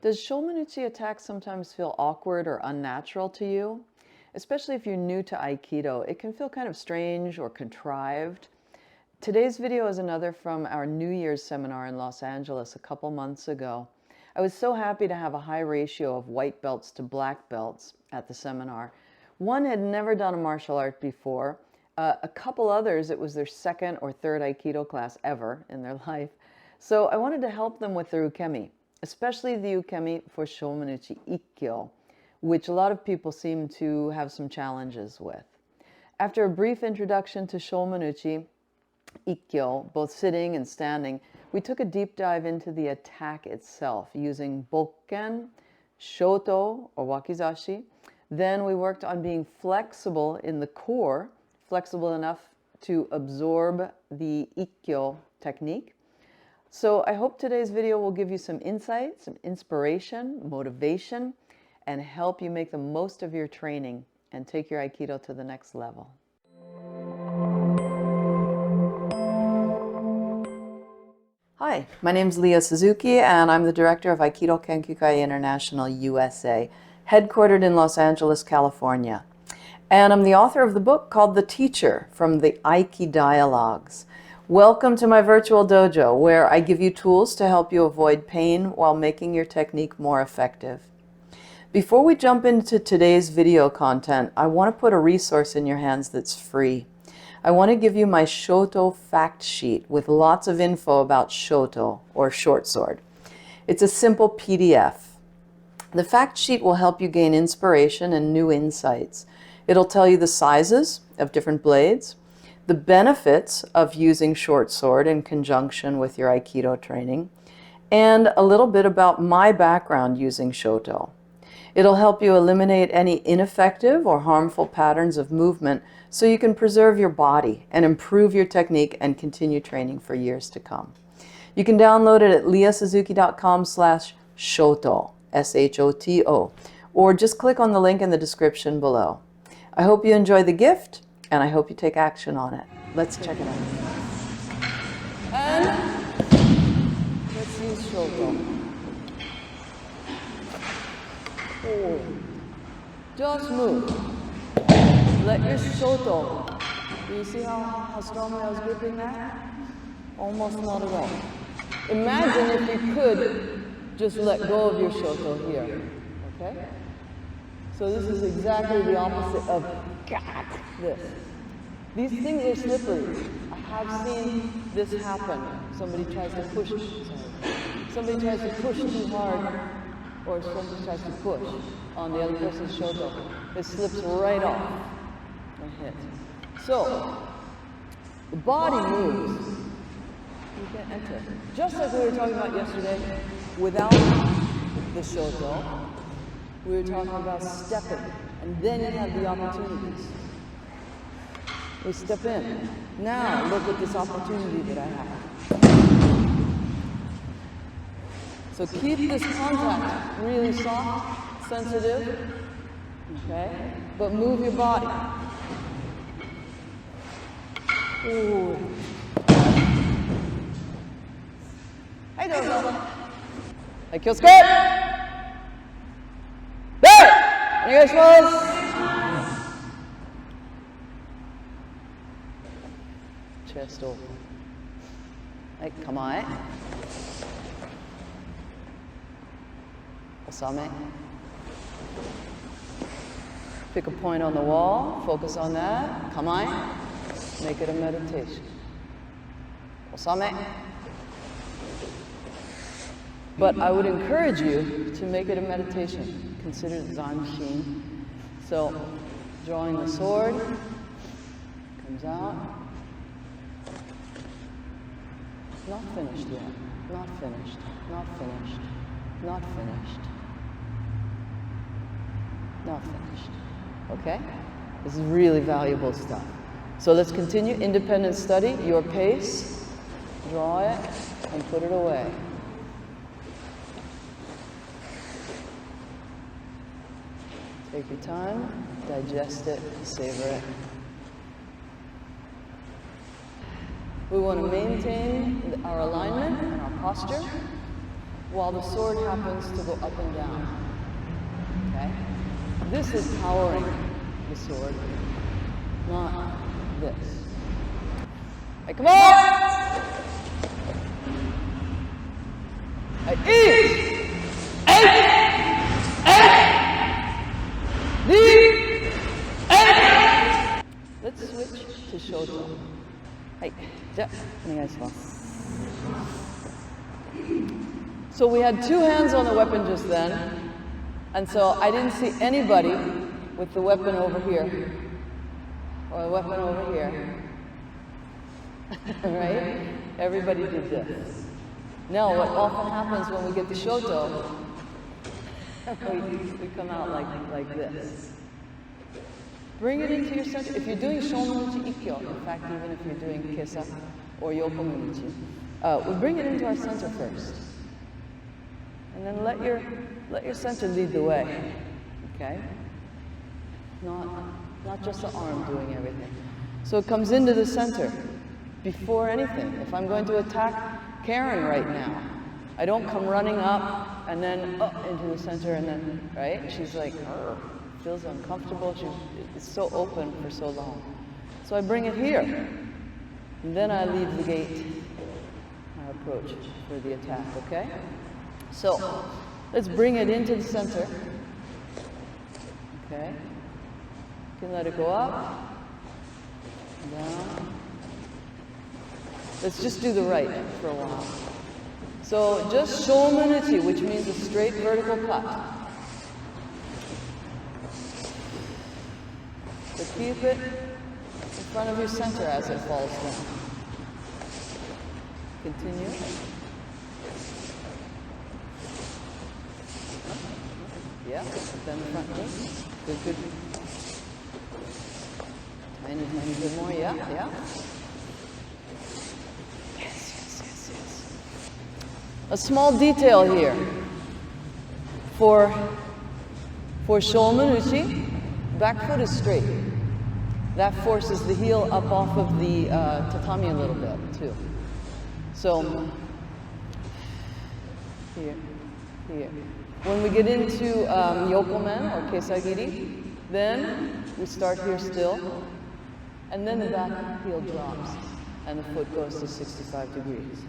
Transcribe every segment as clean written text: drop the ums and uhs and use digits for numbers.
Does Shomen uchi attack sometimes feel awkward or unnatural to you? Especially if you're new to Aikido, it can feel kind of strange or contrived. Today's video is another from our New Year's seminar in Los Angeles a couple months ago. I was so happy to have a high ratio of white belts to black belts at the seminar. One had never done a martial art before. A couple others, it was their second or third Aikido class ever in their life. So I wanted to help them with their ukemi, especially the ukemi for Shomen uchi ikkyo, which a lot of people seem to have some challenges with. After a brief introduction to Shomen uchi ikkyo, both sitting and standing, we took a deep dive into the attack itself using bokken, shoto or wakizashi. Then we worked on being flexible in the core, flexible enough to absorb the ikkyo technique. So I hope today's video will give you some insight, some inspiration, motivation, and help you make the most of your training and take your Aikido to the next level. Hi, my name is Leah Suzuki, and I'm the director of Aikido Kenkyukai International USA, headquartered in Los Angeles, California. And I'm the author of the book called The Teacher from the Aiki Dialogues. Welcome to my virtual dojo, where I give you tools to help you avoid pain while making your technique more effective. Before we jump into today's video content, I want to put a resource in your hands that's free. I want to give you my shoto fact sheet with lots of info about shoto, or short sword. It's a simple PDF. The fact sheet will help you gain inspiration and new insights. It'll tell you the sizes of different blades, the benefits of using short sword in conjunction with your Aikido training, and a little bit about my background using shoto. It'll help you eliminate any ineffective or harmful patterns of movement so you can preserve your body and improve your technique and continue training for years to come. You can download it at leahsuzuki.com/shoto, S-H-O-T-O, or just click on the link in the description below. I hope you enjoy the gift, and I hope you take action on it. Let's check it out. And let's use shoto. Oh. Just move. Let your shoto. Do you see how strongly I was gripping that? Almost not at all. Imagine if you could just let go of your shoto here. Okay? So this is exactly the opposite of this. These things are slippery. I have seen this happen. Somebody tries to push. Somebody tries to push too hard, or somebody tries to push on the other person's shoto. It slips right off and hits. So the body moves. You can enter. Just like we were talking about yesterday, without the shoto, we were talking about stepping, and then you have the opportunities. We step in. Now look at this opportunity that I have. So keep this contact really soft, sensitive, okay? But move your body. Ooh. Hey, dozo. Hey, kill skirt. There! Onegaishimasu. Chest open. Hey, kamae. Osame. Pick a point on the wall, focus on that. Kamae. Make it a meditation. Osame. But I would encourage you to make it a meditation. Consider the zanshin. So, drawing the sword, comes out. Not finished yet. Not finished. Not finished. Not finished. Not finished. Okay? This is really valuable stuff. So let's continue. Independent study, your pace. Draw it and put it away. Take your time, digest it, savor it. We want to maintain our alignment and our posture. while the sword happens to go up and down. Okay? This is powering the sword, not this. Hey, come on! Let's switch to shoto. Hey, so we had two hands on the weapon just then, and so I didn't see anybody with the weapon over here, or the weapon over here, right? Everybody did this. No, what often happens when we get the shoto, we come out like this. Bring it into your center. If you're doing Shomen uchi ikkyo, in fact, even if you're doing kesa or yokomen uchi, we bring it into our center first. And then let your center lead the way. Okay? Not just the arm doing everything. So it comes into the center before anything. If I'm going to attack Karen right now, I don't come running up and then up into the center and then, right? She's like, feels uncomfortable. It's so open for so long. So I bring it here. And then I leave the gate, I approach for the attack, okay? So let's bring it into the center. Okay? You can let it go up, down. Let's just do the right for a while. So just shomen uchi, which means a straight vertical cut. So keep it in front of your center as it falls down. Continue. Yeah, then the front knee. Good, good. Tiny bit more, yeah. Yes. A small detail here. For shomen uchi, back foot is straight. That forces the heel up off of the tatami a little bit too. So here. When we get into yokomen or kesagiri, then we start here still, and then the back heel drops, and the foot goes to 65 degrees.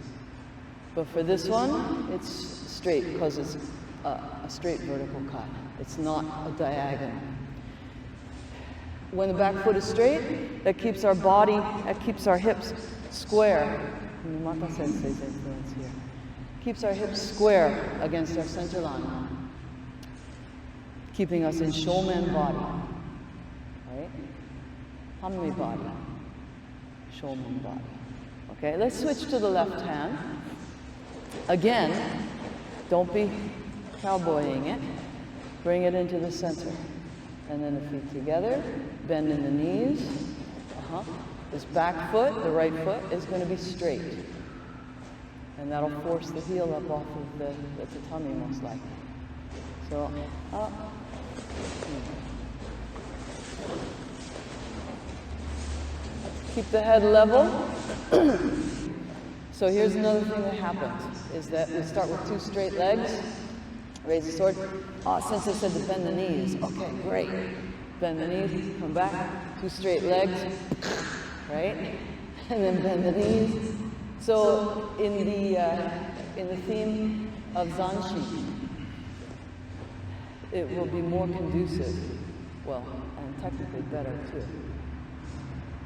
But for this one, it's straight because it's a straight vertical cut. It's not a diagonal. When the back foot is straight, that keeps our body, that keeps our hips square. Mata Sensei's influence here. Keeps our hips square against our center line, keeping us in shomen body, right? Hanmi body, shomen body. Okay, let's switch to the left hand. Again, don't be cowboying it. Bring it into the center. And then the feet together, bend in the knees. This back foot, the right foot, is going to be straight. And that'll force the heel up off of the tatami most likely. So, up. Keep the head level. So here's another thing that happens, is that we start with two straight legs. Raise the sword. Since I said to bend the knees. Okay, great. Bend the knees, come back, two straight legs, right? And then bend the knees. So in the theme of Zanshi, it will be more conducive, well, and technically better too.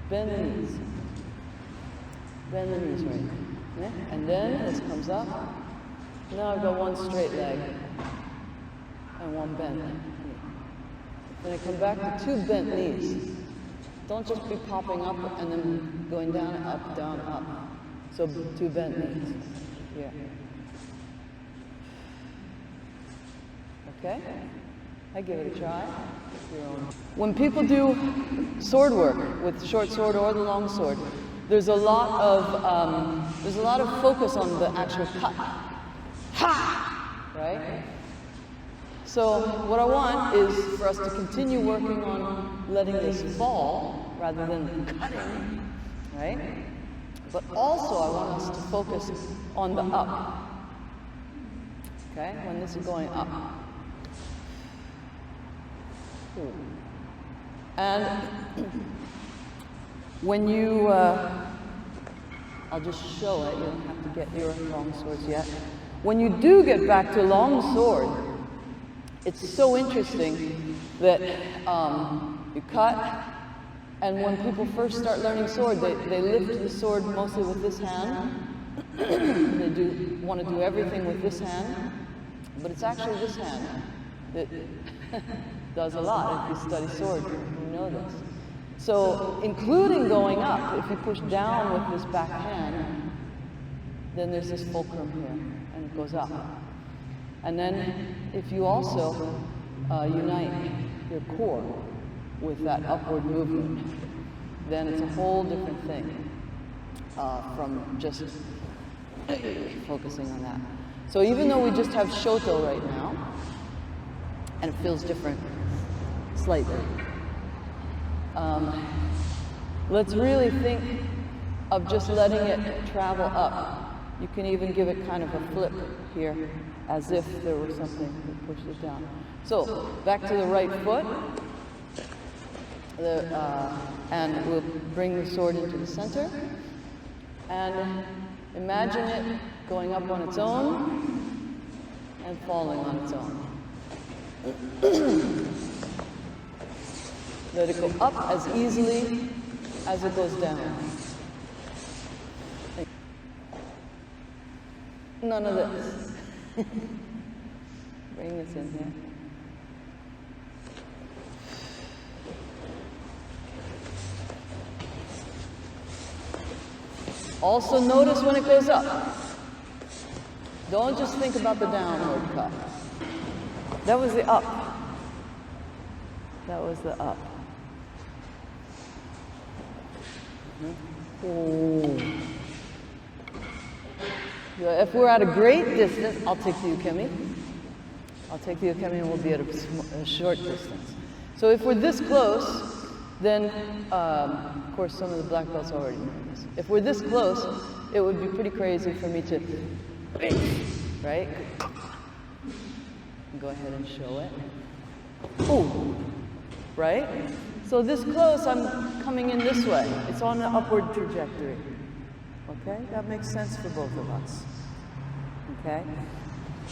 Bend the knees. Bend the knees right. Yeah? And then this comes up. Now I've got one straight leg and one bent knee. Then I come back to two bent knees. Don't just be popping up and then going down, up. So two bent knees. Here. Okay? I give it a try. When people do sword work with the short sword or the long sword, there's a lot of focus on the actual cut. Ha! Right? So what I want is for us to continue working on letting this fall rather than cutting, right? But also I want us to focus on the up. okay? When this is going up. And when you, I'll just show it, you don't have to get your long swords yet. When you do get back to long sword, it's so interesting that you cut, and when people first start learning sword, they lift the sword mostly with this hand. They want to do everything with this hand, but it's actually this hand that does a lot. If you study sword, you know this. So, including going up, if you push down with this back hand, then there's this fulcrum here, and it goes up. And then, if you also unite your core with that upward movement, then it's a whole different thing from just focusing on that. So even though we just have shoto right now, and it feels different slightly, let's really think of just letting it travel up. You can even give it kind of a flip here, as if there were something that pushed it down. So back to the right foot, and we'll bring the sword into the center, and imagine it going up on its own and falling on its own. Let it go up as easily as it goes down. None of this. Bring this in here. Also notice when it goes up. Don't just think about the downward cut. That was the up. That was the up. Oh. If we're at a great distance, I'll take the ukemi. I'll take the ukemi and we'll be at a short distance. So if we're this close, then of course some of the black belts already know this. If we're this close, it would be pretty crazy for me to, right? Go ahead and show it. Ooh, right? So this close, I'm coming in this way. It's on an upward trajectory. Okay, that makes sense for both of us. Okay?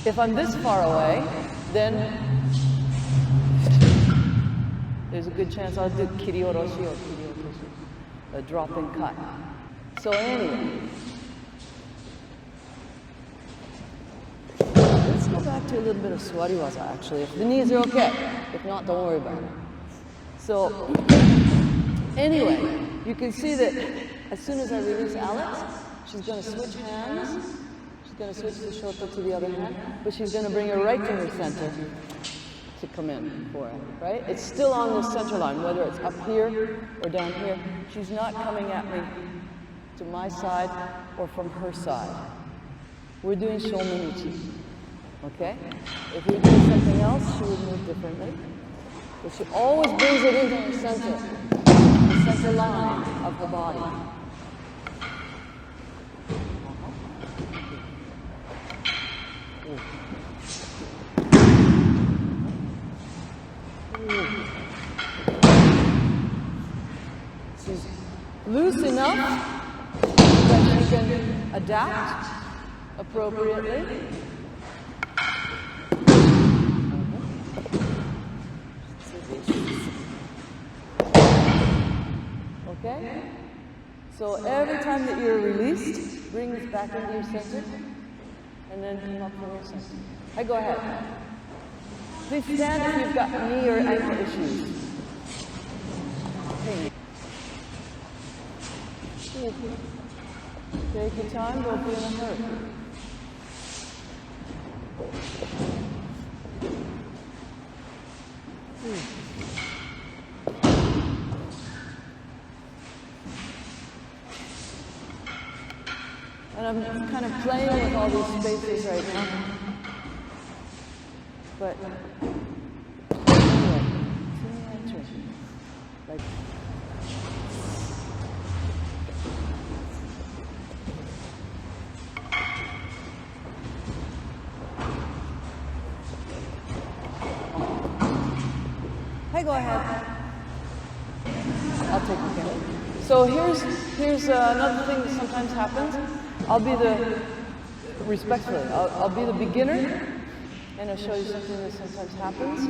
If I'm this far away, then there's a good chance I'll do kirioroshi or kiriotoshi, a drop and cut. So anyway, let's go back to a little bit of swariwaza actually, if the knees are okay. If not, don't worry about it. So anyway, you can see that as soon as I release Alex, she's going to switch hands. She's going to switch the shoto to the other hand, but she's going to bring her right to her center to come in for it, right? It's still on the center line, whether it's up here or down here. She's not coming at me to my side or from her side. We're doing Shomen uchi, okay? If we were doing something else, she would move differently. But she always brings it into her center, the center line of her body. She's loose enough that she can adapt appropriately. Okay? So every time that you're released, bring this back into your center, and then come up from your center. Hey, go ahead. Please stand if you've got knee or ankle issues. Okay. Take your time, don't be in a hurry. And I'm kind of playing with all these spaces right now. But anyway, like Okay, go ahead. I'll take the camera. So here's another thing that sometimes happens. I'll be the, respectfully, I'll be the beginner, and I'll show you something that sometimes happens.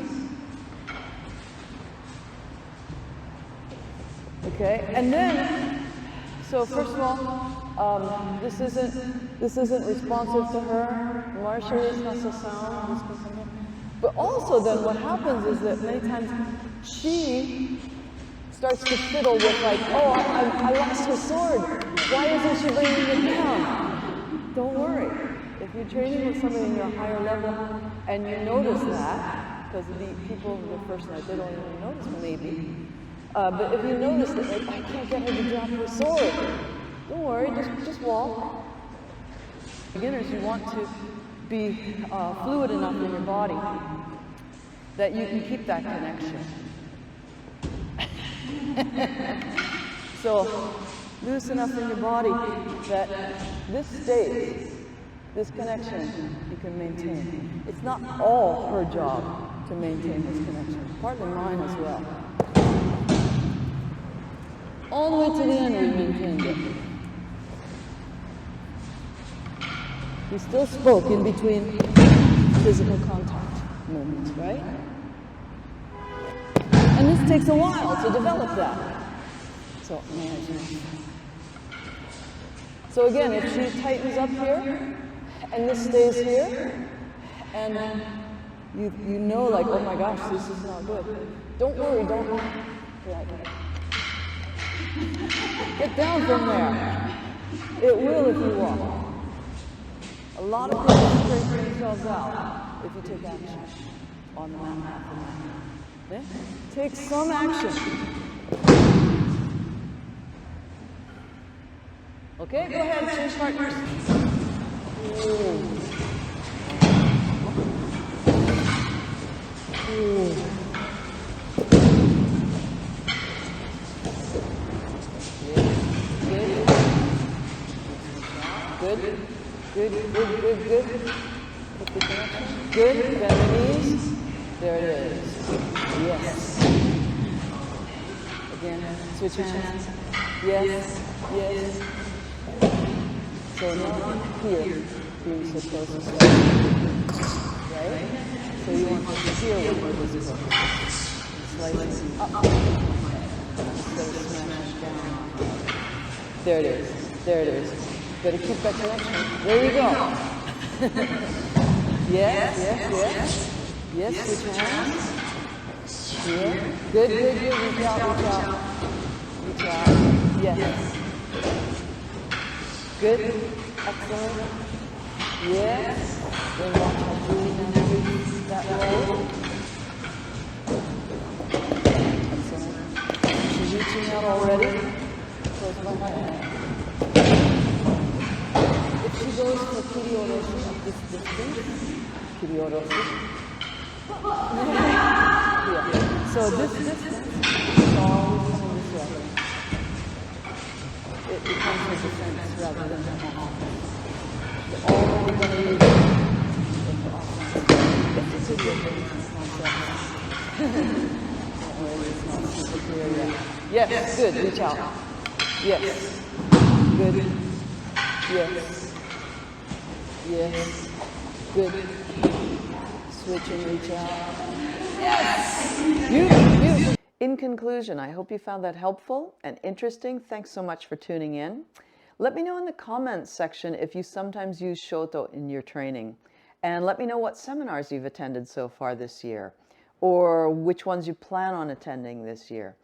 Okay, and then, so first of all, this isn't responsive to her. Marcia is not so sound. But also then what happens is that many times she starts to fiddle with like, oh, I lost her sword. Why isn't she bringing it down? Don't worry. If you're training with somebody in your higher level and you notice that, because the people the first night, they don't even notice maybe. But if you notice that, like, I can't get her to drop her sword, don't worry, just walk. Beginners, you want to be fluid enough in your body that you can keep that connection. So, loose enough in your body that this stays, this connection you can maintain. It's not all her job to maintain this connection, partly mine as well. All the way to the end, we maintained it. We still spoke in between physical contact moments, right? And this takes a while to develop that. So, so again, if she tightens up here, and this stays here, and you know, like, oh my gosh, this is not good. Don't worry, don't like, get down from there. It will if you walk. A lot of people straighten themselves out if you take action on the mat. Okay? Take some action. Okay, go ahead, change partners. Ooh. Ooh. Good. Good. Put the connection. Good. Bend the knees. There it is. Yes. Again, switch hands. Yes. Yes. So now here, being so close to that. Right? So you want to feel where this goes. Slicing up. Instead of smashing down. There it is. There it is. Better keep that connection. There you go. Yes. Switch hands. Here. Good. Reach out. Yes. Good. Excellent. Yes. Then watch how Julie navigates that way. Excellent. She's reaching out already. Close my hand. If she goes for Kirioroshi at this distance, Kirioroshi. Yeah. So this distance is always coming this way. It becomes her defense rather than her offense. You're already going to use it for offense. It's a different concept. It's not super clear yet. Yes, good. Reach out. Yes. Good. Yes. Good. Switch and reach out. Yes! Beautiful. In conclusion, I hope you found that helpful and interesting. Thanks so much for tuning in. Let me know in the comments section if you sometimes use shoto in your training. And let me know what seminars you've attended so far this year, or which ones you plan on attending this year.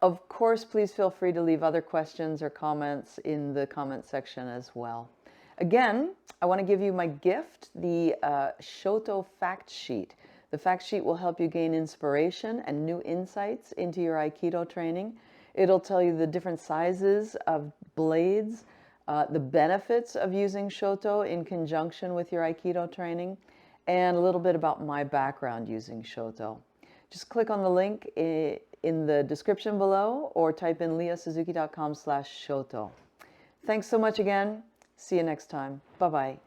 Of course, please feel free to leave other questions or comments in the comment section as well. Again, I want to give you my gift, the Shoto fact sheet. The fact sheet will help you gain inspiration and new insights into your Aikido training. It'll tell you the different sizes of blades, the benefits of using Shoto in conjunction with your Aikido training, and a little bit about my background using Shoto. Just click on the link in the description below or type in leahsuzuki.com/shoto. Thanks so much again. See you next time. Bye-bye.